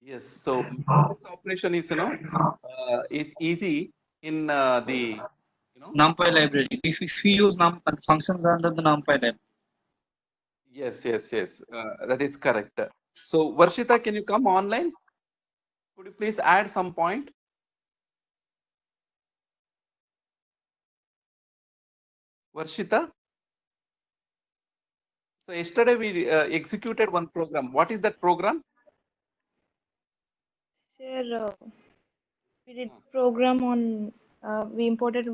Yes. So matrix operation is is easy in the NumPy library. If we use functions under the NumPy library. yes. That is correct. So Varshita, can you come online? Could you please add some point? Varshita. So yesterday we executed one program. What is that program? Sure, we did program on, we imported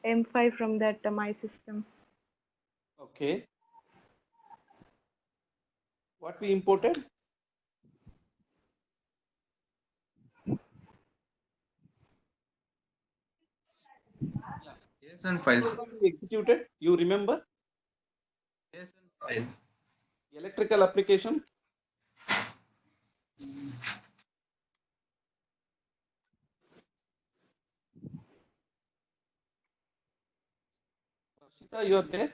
M5 from that my system. Okay. What we imported? Yeah. JSON What files. program we executed? You remember? JSON file. Electrical application. Varshita, you are there?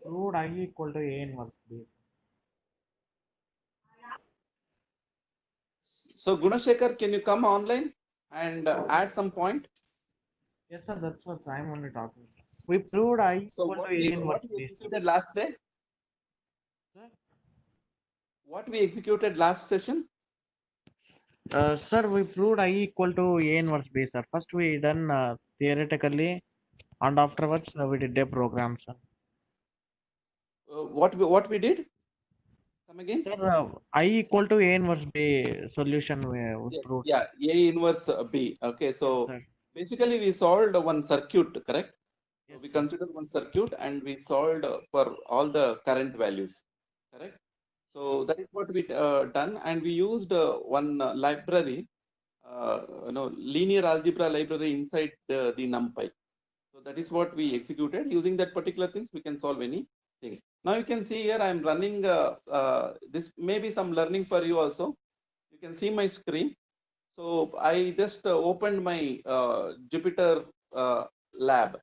Proved I equal to A inverse B. So Gunashekar, can you come online and add some point? Yes, sir, that's what I'm only talking. We proved I So equal to A what inverse we B. executed last day? Sir, What we executed last session? sir, we proved I equal to A inverse B, sir. First we done theoretically, and afterwards we did a program, sir. What we did? Come again? Sir, I equal to A inverse B solution we Yes. proved, Yeah. sir. A inverse B. Okay. Yes, So sir. basically we solved one circuit, correct? So Yes, we sir. considered one circuit and we solved for all the current values, correct? So that is what we done, and we used one library, linear algebra library inside the NumPy. So that is what we executed. Using that particular things, we can solve anything. Now you can see here I am running. This may be some learning for you also. You can see my screen. So I just opened my Jupyter lab.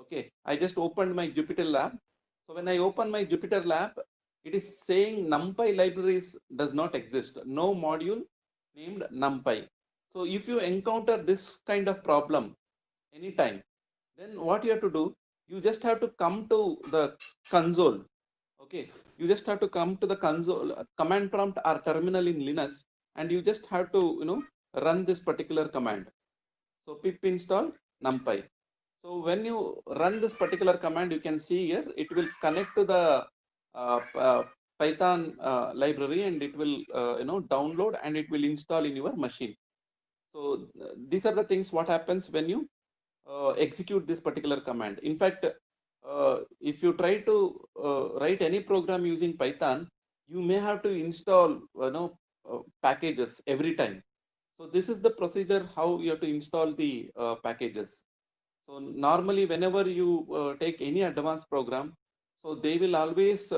Okay, I just opened my Jupyter lab. So when I open my Jupyter lab, it is saying NumPy libraries does not exist. No module named NumPy. So if you encounter this kind of problem anytime, then what you have to do, you just have to come to the console. Okay, you just have to come to the console, command prompt or terminal in Linux, and you just have to run this particular command. So pip install NumPy. So when you run this particular command, you can see here it will connect to the Python library, and it will download, and it will install in your machine. So these are the things what happens when you execute this particular command. In fact, if you try to write any program using Python, you may have to install packages every time. So this is the procedure how you have to install the packages. So normally, whenever you take any advanced program, so they will always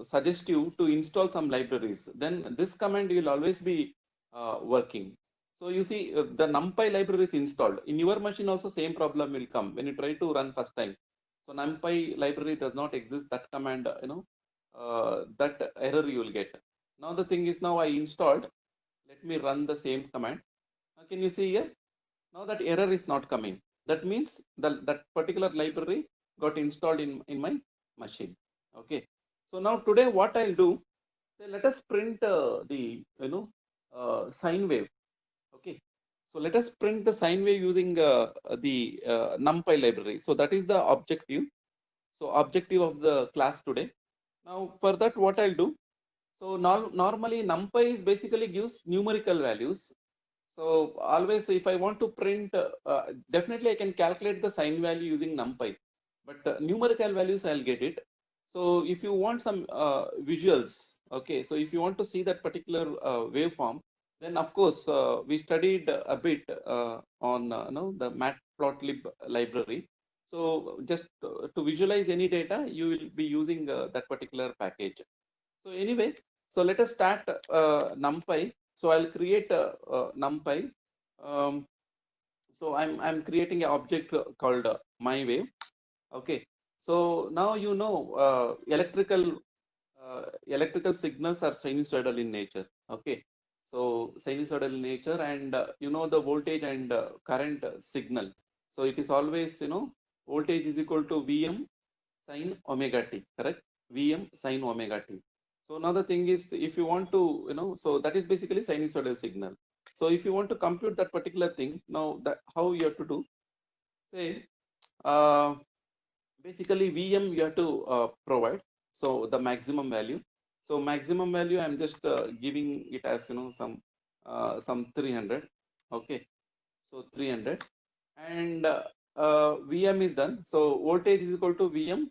suggest you to install some libraries. Then this command will always be working. So you see, the NumPy library is installed in your machine. Also, same problem will come when you try to run first time. So NumPy library does not exist. That command, that error you will get. Now the thing is, now I installed. Let me run the same command. Now, can you see here? Now that error is not coming. That means that particular library got installed in my machine. Okay. So now today what I'll do, say let us print the sine wave. Okay. So let us print the sine wave using the NumPy library. So that is the objective. So objective of the class today. Now for that what I'll do. So normally NumPy is basically gives numerical values. So always if I want to print, definitely I can calculate the sine value using NumPy, but numerical values I'll get it. So if you want some visuals, okay, so if you want to see that particular waveform, then of course we studied a bit on the Matplotlib library. So just to visualize any data, you will be using that particular package. So anyway, so let us start NumPy. So I'll create NumPy. Um, so I'm creating an object called my wave. Okay. So now electrical electrical signals are sinusoidal in nature. Okay, so sinusoidal in nature, and you know the voltage and current signal. So it is always, you know, voltage is equal to Vm sin omega t, correct? Vm sin omega t. So now the thing is, if you want to, you know, so that is basically sinusoidal signal. So if you want to compute that particular thing, now that how you have to do, say, uh, basically Vm you have to provide. So the maximum value. So maximum value, I'm just giving it as, you know, some 300. Okay, so 300, and Vm is done. So voltage is equal to Vm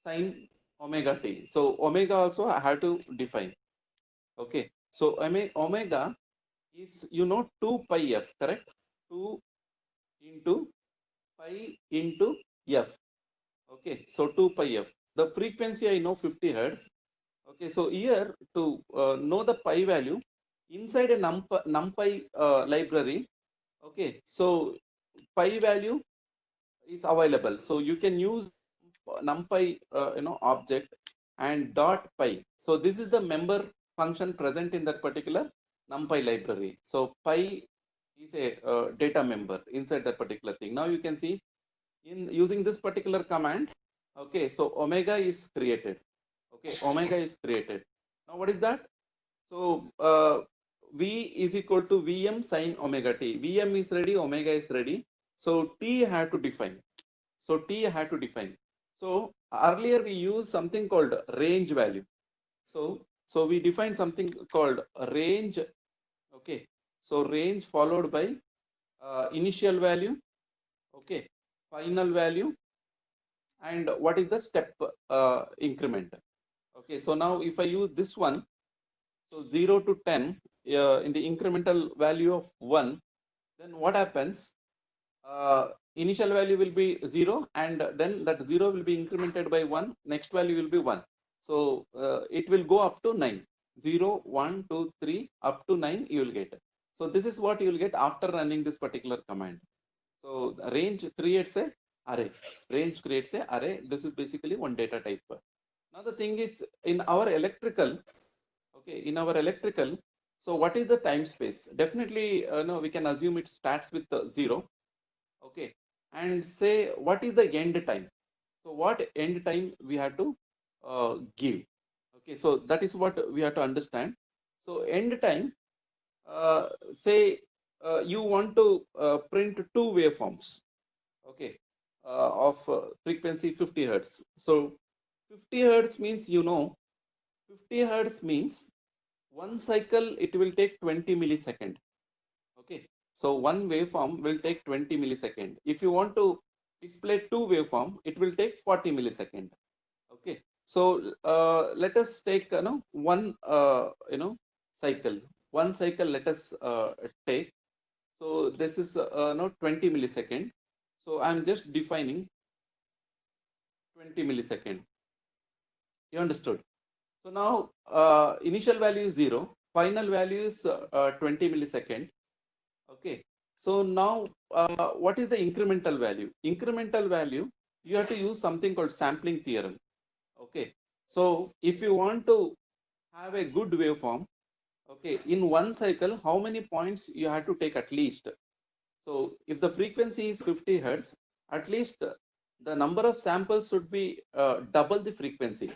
sin omega t. So omega also I have to define. Okay, so omega is, you know, 2 pi f, correct? 2 into pi into f. Okay, so 2 pi f. The frequency I know 50 hertz. Okay, so here to know the pi value inside a numpy library. Okay, so pi value is available. So you can use numpy you know, object and dot pi. So this is the member function present in that particular numpy library. So pi is a data member inside that particular thing. Now you can see in using this particular command. Okay, so omega is created. Okay, omega is created. Now what is that? So V is equal to Vm sin omega t. Vm is ready, omega is ready. So T had to define. So T had to define. So earlier we used something called range value. So we defined something called range. Okay, so range followed by initial value. Okay, final value, and what is the step increment. Okay, so now if I use this one, so 0 to 10 in the incremental value of 1, then what happens? Initial value will be 0, and then that 0 will be incremented by 1. Next value will be 1. So it will go up to 9. 0, 1, 2, 3, up to 9 you will get. So this is what you will get after running this particular command. So the range creates a array. Range creates a array. This is basically one data type. Now the thing is, in our electrical, okay, in our electrical, so what is the time space? Definitely, no, we can assume it starts with 0. Okay, and say what is the end time? So what end time we have to give? Okay, so that is what we have to understand. So end time, say you want to print two waveforms. Okay, of frequency 50 hertz. So 50 hertz means, you know, 50 hertz means one cycle it will take 20 millisecond. Okay, so one waveform will take 20 millisecond. If you want to display two waveform, it will take 40 millisecond. Okay, so let us take, you know, one you know, cycle. One cycle let us take. So this is no 20 millisecond. So I'm just defining 20 millisecond. You understood? So now initial value is 0, final value is 20 millisecond. Okay. So now what is the incremental value? Incremental value, you have to use something called sampling theorem. Okay. So if you want to have a good waveform, okay, in one cycle, how many points you have to take at least? So if the frequency is 50 hertz, at least the number of samples should be double the frequency.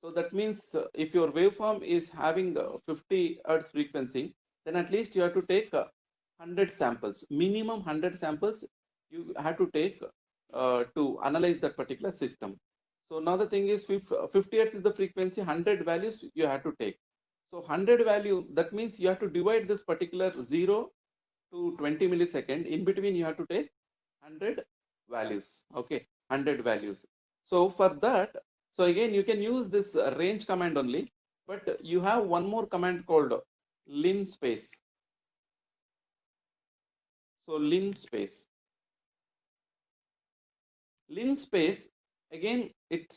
So that means if your waveform is having 50 hertz frequency, then at least you have to take 100 samples, minimum 100 samples you have to take to analyze that particular system. So now the thing is, if 50 hertz is the frequency, 100 values you have to take. So 100 value, that means you have to divide this particular 0 to 20 millisecond. In between you have to take 100 values. Okay, 100 values. So for that, so again you can use this range command only, but you have one more command called linspace. So linspace. Linspace, again it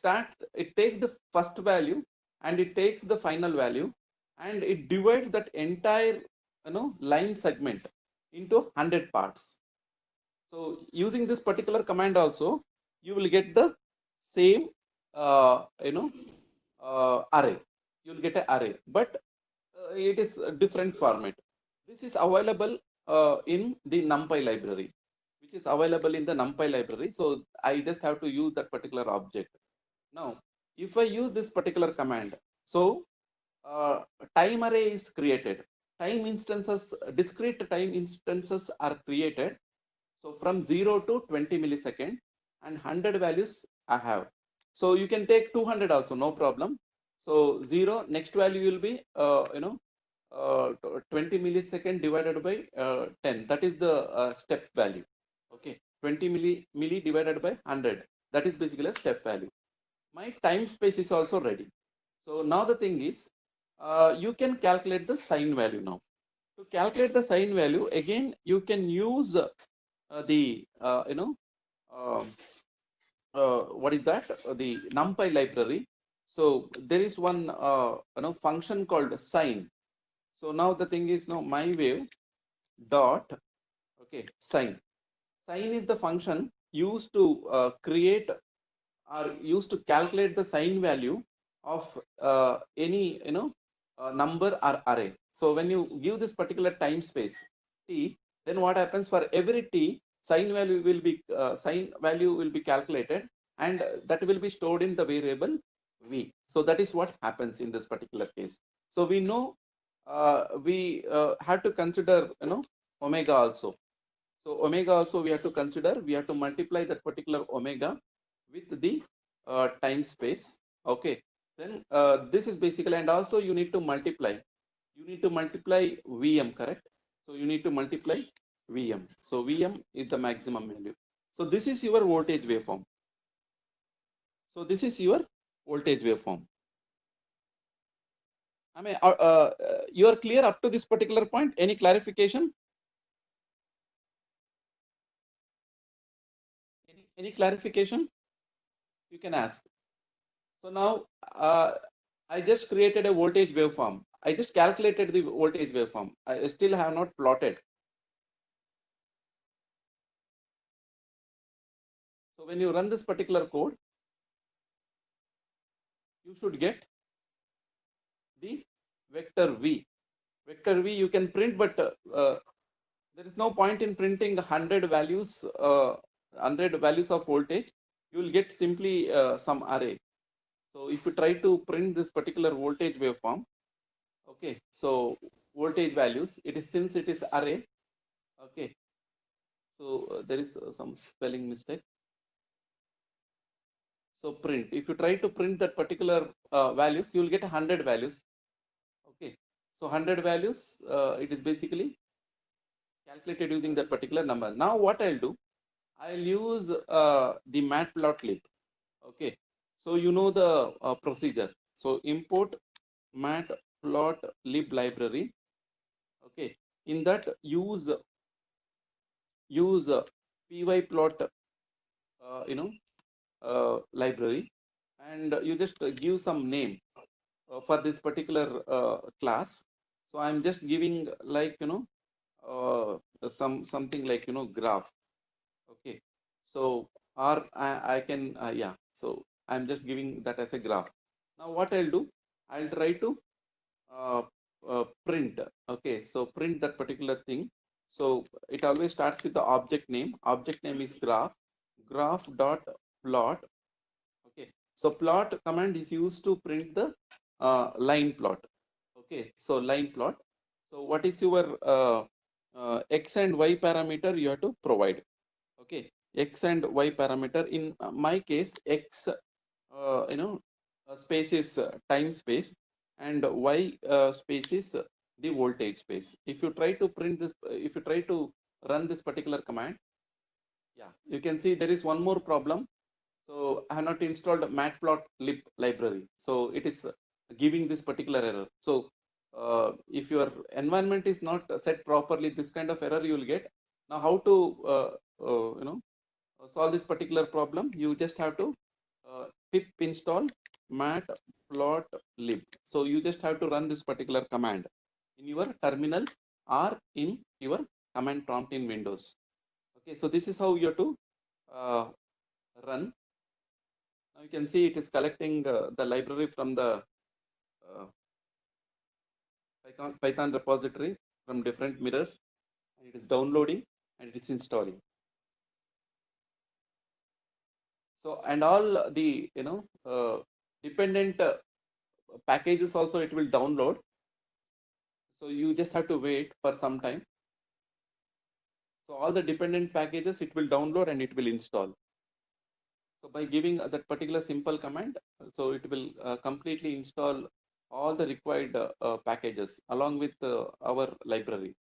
takes the first value and it takes the final value and it divides that entire, you know, line segment into 100 parts. So using this particular command also, you will get the same you know, array. you'll get an array, but it is a different format. This is available in the NumPy library, which is available in the NumPy library. So I just have to use that particular object. Now, if I use this particular command, so time array is created. Time instances, discrete time instances are created. So from 0 to 20 millisecond and 100 values I have. So you can take 200 also, no problem. So 0, next value will be, 20 millisecond divided by 10. That is the step value. Okay, 20 milli divided by 100. That is basically a step value. My time space is also ready. So now the thing is, you can calculate the sign value now. To calculate the sign value, again, you can use the, what is that? The NumPy library. So there is one, function called sign. So now the thing is, now my wave dot, okay, sign. Sign is the function used to create or used to calculate the sign value of any, number or array. So when you give this particular time space t, then what happens for every t, sign value will be calculated, and that will be stored in the variable v. So that is what happens in this particular case. So we know we have to consider, omega also. So omega also we have to consider. We have to multiply that particular omega with the time space. Okay, then this is basically, and also you need to multiply. You need to multiply Vm, correct? So you need to multiply Vm. So Vm is the maximum value. So this is your voltage waveform. So this is your voltage waveform. I mean, you are clear up to this particular point? Any clarification? Any clarification? You can ask. So now I just created a voltage waveform. I just calculated the voltage waveform. I still have not plotted. So when you run this particular code, you should get the vector V. Vector V you can print, but there is no point in printing 100 values, 100 values of voltage. You will get simply some array. So if you try to print this particular voltage waveform, okay, so voltage values, it is, since it is array, okay, so there is some spelling mistake. So print, if you try to print that particular values, you will get 100 values. Okay, so 100 values, it is basically calculated using that particular number. Now what I'll do, I'll use the matplotlib. Okay, so you know the procedure. So import matplotlib library. Okay, in that use pyplot, library, and you just give some name for this particular class. So I'm just giving like, something like, graph. Okay, so or I can yeah, so I'm just giving that as a graph. Now what I'll do, I'll try to print. Okay, so print that particular thing. So it always starts with the object name. Object name is graph dot plot. Okay, so plot command is used to print the line plot. Okay, so line plot. So what is your x and y parameter you have to provide? Okay, x and y parameter. In my case, x, space is time space, and y space is the voltage space. If you try to print this, if you try to run this particular command, yeah, you can see there is one more problem. So I have not installed matplotlib library. So it is giving this particular error. So if your environment is not set properly, this kind of error you will get. Now how to solve this particular problem? You just have to pip install matplotlib. So you just have to run this particular command in your terminal or in your command prompt in Windows. Okay, so this is how you have to run. Now you can see it is collecting the library from the Python repository from different mirrors, and it is downloading and it is installing. So, and all the dependent packages also it will download. So you just have to wait for some time. So all the dependent packages it will download and it will install. So by giving that particular simple command, so it will completely install all the required packages along with our library.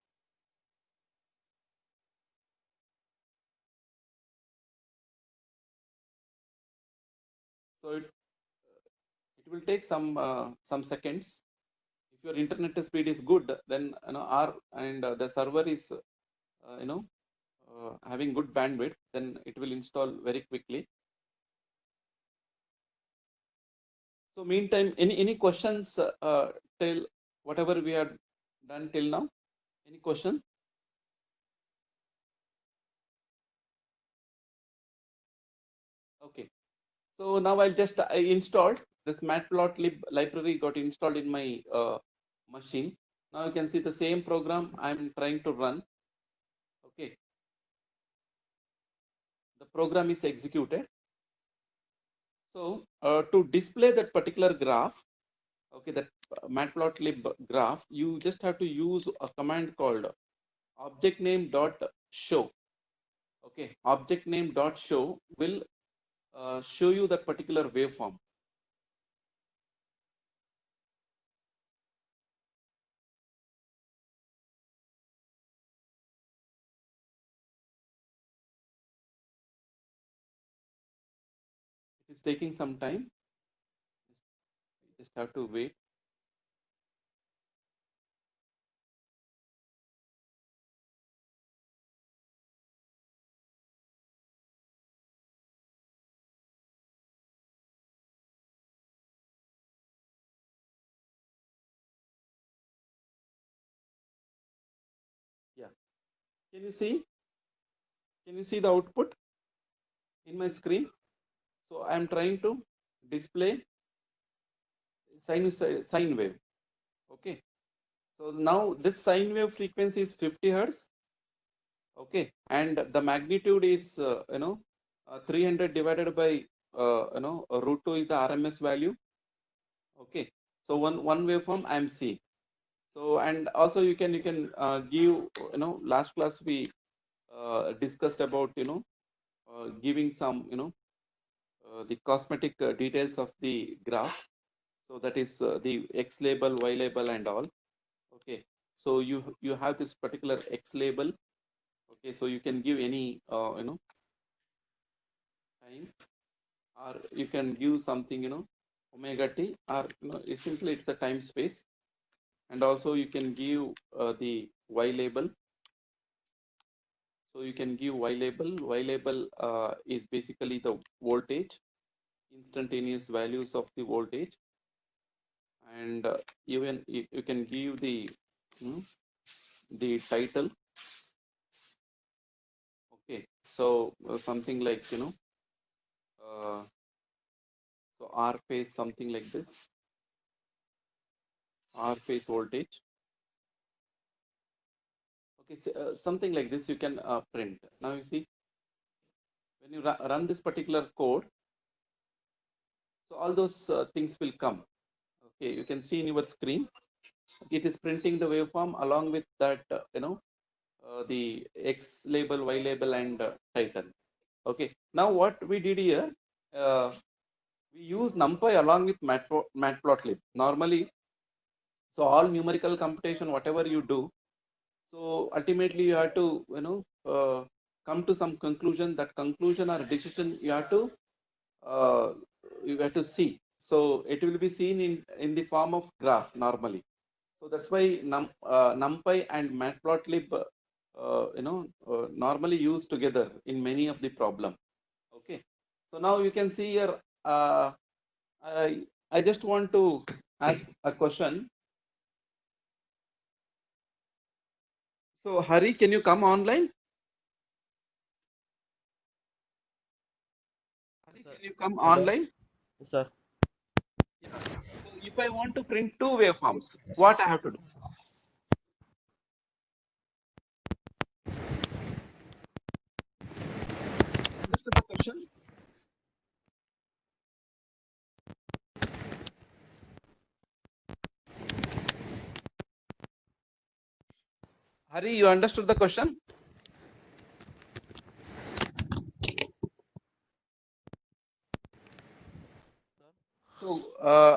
So it will take some seconds. If your internet speed is good, then the server is having good bandwidth, then it will install very quickly. So meantime, any questions till whatever we have done till now? Any question? Okay. So now I installed this matplotlib library got installed in my machine. Now you can see the same program I'm trying to run. Okay. The program is executed. So to display that particular graph, okay, that matplotlib graph, you just have to use a command called object name dot show. Okay, object name dot show will show you that particular waveform. It is taking some time. Just have to wait. Yeah. Can you see? Can you see the output in my screen? So I am trying to display sine wave. Okay. So now this sine wave frequency is 50 hertz. Okay, and the magnitude is 300 divided by root 2 is the RMS value. Okay, so one waveform I am seeing. So and also you can give last class we discussed about giving some the cosmetic details of the graph. So that is the X label, Y label, and all. Okay, so you have this particular X label. Okay, so you can give any time, or you can give something omega t, or simply it's a time space, and also you can give the Y label. So you can give Y label. Y label is basically the voltage, instantaneous values of the voltage, and even you can give the title. Okay, so something like so R phase, something like this, R phase voltage. Okay, so, something like this you can print. Now you see when you run this particular code, so all those things will come. Okay, you can see in your screen, it is printing the waveform along with that the X label, Y label, and title. Okay, now what we did here, we use NumPy along with Matplotlib. Normally, so all numerical computation, whatever you do, so ultimately you have to come to some conclusion. That conclusion or decision uh, you have to see. So it will be seen in the form of graph normally. So that's why NumPy and Matplotlib normally used together in many of the problem. Okay. So now you can see here. I just want to ask a question. So Hari, can you come online? Hari, can you come online? Sir. Yeah. So if I want to print two waveforms, what I have to do? Hari, you understood the question? So,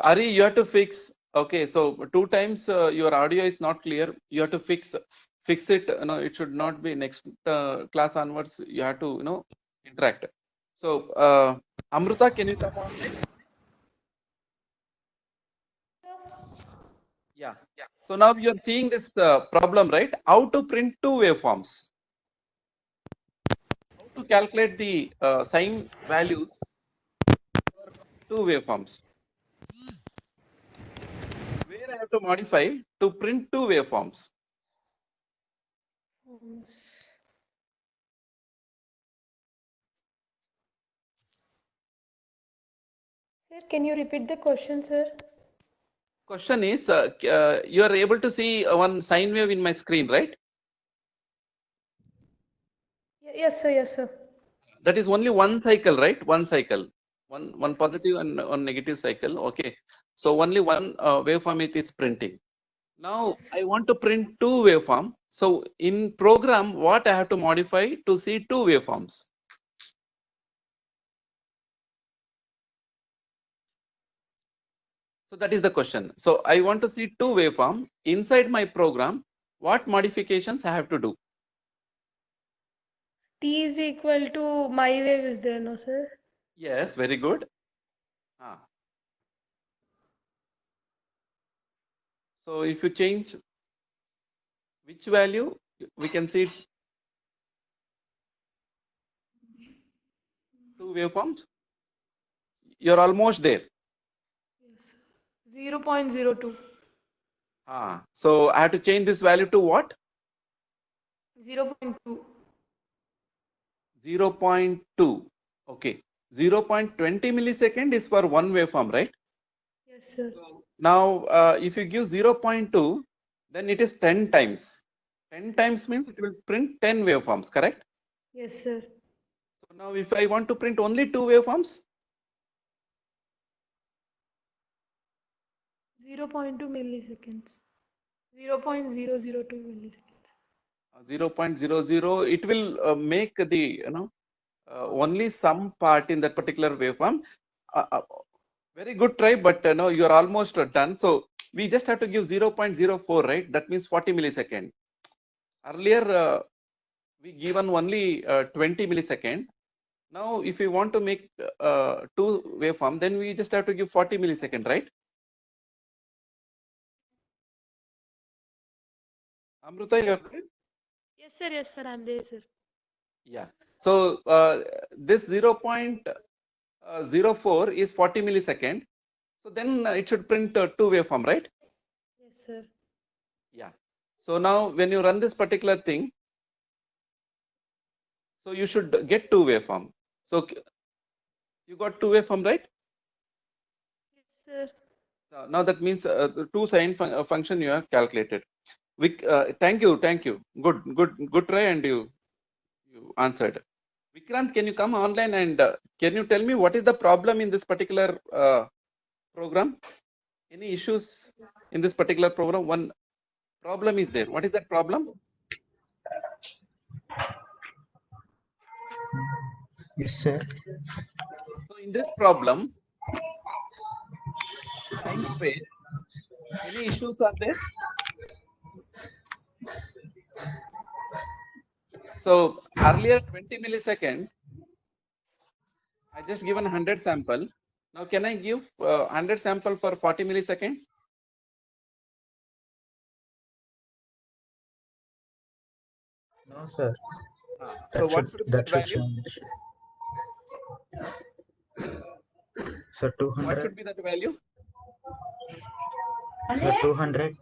Ari, you have to fix. Okay, so 2 times your audio is not clear. You have to fix it. It should not be next class onwards. You have to interact. So, Amruta, can you come on? Yeah. So now you are seeing this problem, right? How to print two waveforms? How to calculate the sine values for two waveforms? Where I have to modify to print two waveforms? Sir, can you repeat the question, sir? Question is, you are able to see one sine wave in my screen, right? Yes, sir. Yes, sir. That is only one cycle, right? One cycle, one positive and one negative cycle. Okay, so only one waveform it is printing. Now Yes. I want to print two waveform. So in program, what I have to modify to see two waveforms? So that is the question. So I want to see two waveform inside my program. What modifications I have to do? T is equal to my wave is there, no, sir? Yes, very good. So if you change which value, we can see two waveforms. You're almost there. Yes. 0.02. So I have to change this value to what? 0.2. 0.2. Okay. 0.20 millisecond is for one waveform, right? Yes, sir. Now, if you give 0.2, then it is 10 times. 10 times means it will print 10 waveforms, correct? Yes, sir. So now if I want to print only two waveforms, 0.2 milliseconds. 0.002 milliseconds. 0.00, it will make the, only some part in that particular waveform. Very good try, but no, you are almost done. So we just have to give 0.04, right? That means 40 millisecond. Earlier, we given only 20 millisecond. Now, if we want to make two waveform, then we just have to give 40 millisecond, right? Amruta, you are there? Yes, sir. I'm there, sir. Yeah. So this 0.04 is 40 millisecond. So then it should print two waveform, right? Yes, sir. Yeah. So now when you run this particular thing, so you should get two waveform. So you got two waveform, right? Yes, sir. Now that means the two sine function you have calculated. Thank you. Good try, and you answered. Vikrant, can you come online and can you tell me what is the problem in this particular program? Any issues in this particular program? One problem is there. What is that problem? Yes, sir. So in this problem, time space, any issues are there? So earlier 20 millisecond, I just given 100 sample. Now can I give 100 sample for 40 millisecond? No, sir. So what should be that value? Change. Sir, What 200. should be that value? Sir, 200.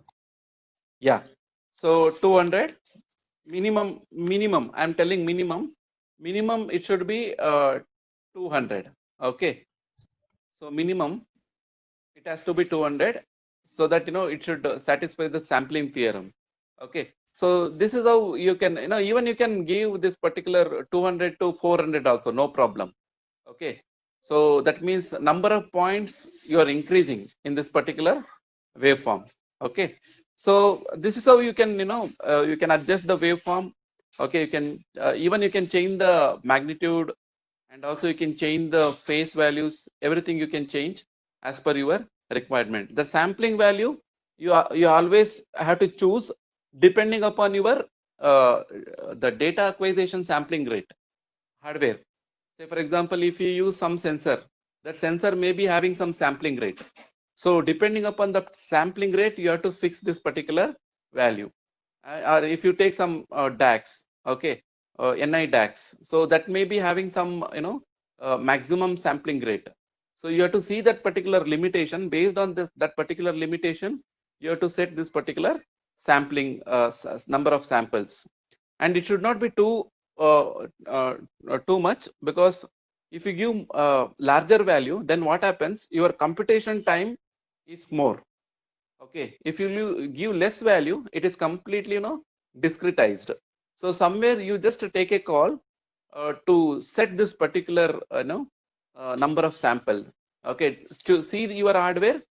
Yeah. So 200 minimum. I'm telling minimum. Minimum it should be 200. Okay. So minimum it has to be 200, so that it should satisfy the sampling theorem. Okay. So this is how you can even you can give this particular 200 to 400 also, no problem. Okay. So that means number of points you are increasing in this particular waveform. Okay. So this is how you can, you can adjust the waveform. Okay, you can even you can change the magnitude, and also you can change the phase values. Everything you can change as per your requirement. The sampling value you always have to choose depending upon your the data acquisition sampling rate hardware. Say for example, if you use some sensor, that sensor may be having some sampling rate. So depending upon the sampling rate, you have to fix this particular value. Or if you take some DAX, okay, NI DAX, so that may be having some maximum sampling rate. So you have to see that particular limitation. Based on this that particular limitation, you have to set this particular sampling number of samples, and it should not be too much, because if you give larger value, then what happens, your computation time is more. Okay, if you give less value, it is completely discretized. So somewhere you just take a call to set this particular number of sample. Okay, to see your hardware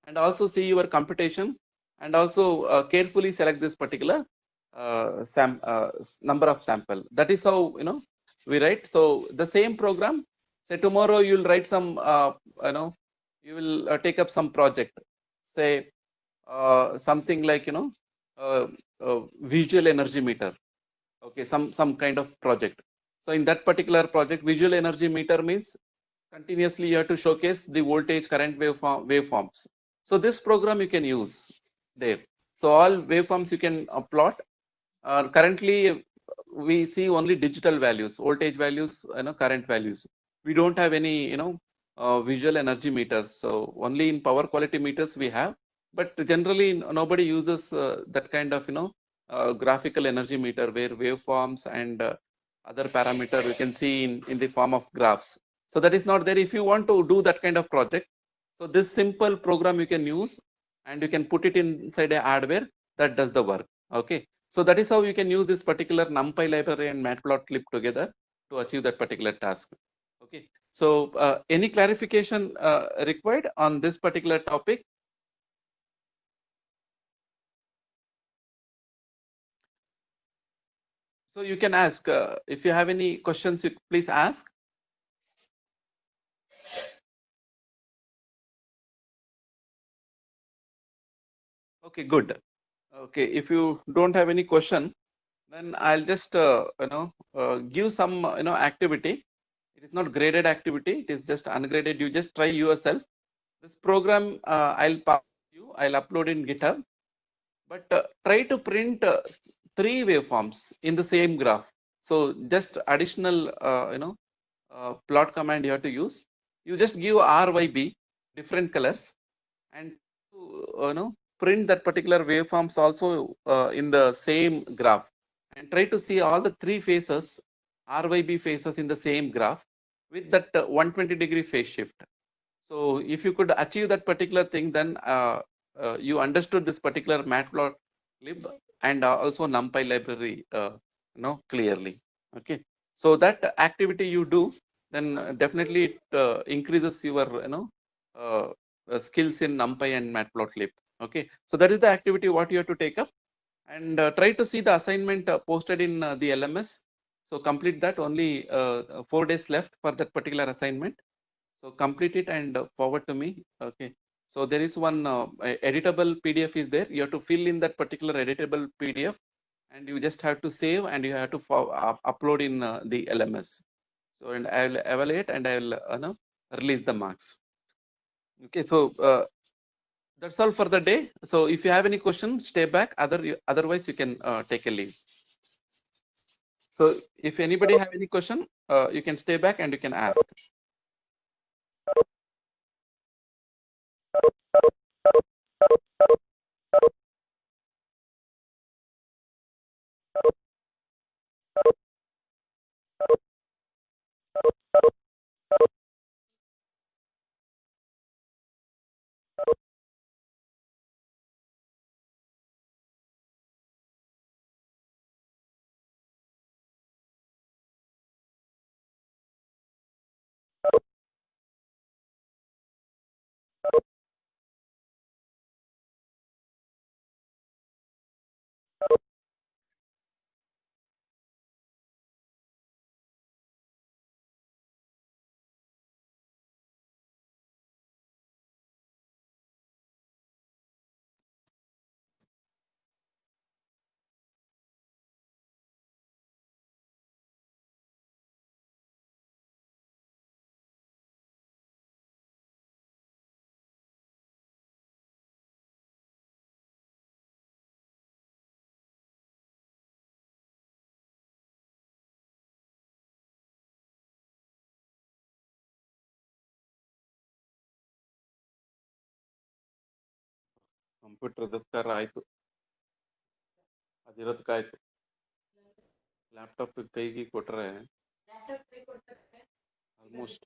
and also see your computation, and also carefully select this particular number of sample. That is how we write. So the same program, say tomorrow you will write some you will take up some project, say something like uh, visual energy meter. Okay, some kind of project. So in that particular project, visual energy meter means continuously you have to showcase the voltage current waveforms. So this program you can use there. So all waveforms you can plot. Currently we see only digital values, voltage values, current values. We don't have any visual energy meters. So only in power quality meters we have, but generally nobody uses that kind of graphical energy meter where waveforms and other parameter we can see in the form of graphs. So that is not there. If you want to do that kind of project, so this simple program you can use, and you can put it inside a hardware that does the work. Okay, so that is how you can use this particular NumPy library and Matplotlib together to achieve that particular task. Okay, so any clarification required on this particular topic? So you can ask if you have any questions, you please ask. Okay, good. Okay, if you don't have any question, then I'll just give some activity. It is not graded activity, it is just ungraded. You just try yourself. This program I'll pass you, I'll upload in GitHub, but try to print 3 waveforms in the same graph. So just additional plot command you have to use. You just give RYB, different colors, and print that particular waveforms also in the same graph, and try to see all the 3 phases, RYB phases in the same graph with that 120-degree phase shift. So if you could achieve that particular thing, then you understood this particular Matplotlib and also NumPy library clearly. Okay, so that activity you do, then definitely it increases your skills in NumPy and Matplotlib. Okay, so that is the activity what you have to take up, and try to see the assignment posted in the LMS. So complete that. Only 4 days left for that particular assignment. So complete it and forward to me. Okay. So there is one editable PDF is there. You have to fill in that particular editable PDF, and you just have to save, and you have to upload in the LMS. So and I will evaluate, and I will release the marks. Okay. So that's all for the day. So if you have any questions, stay back. Otherwise you can take a leave. So if anybody have any question, you can stay back and you can ask. Computer ಆಯ್ತು, ಅದಿರೋದಕ್ಕಾಯ್ತು. Laptop ಕೈಗೆ ಕೊಟ್ರೆ almost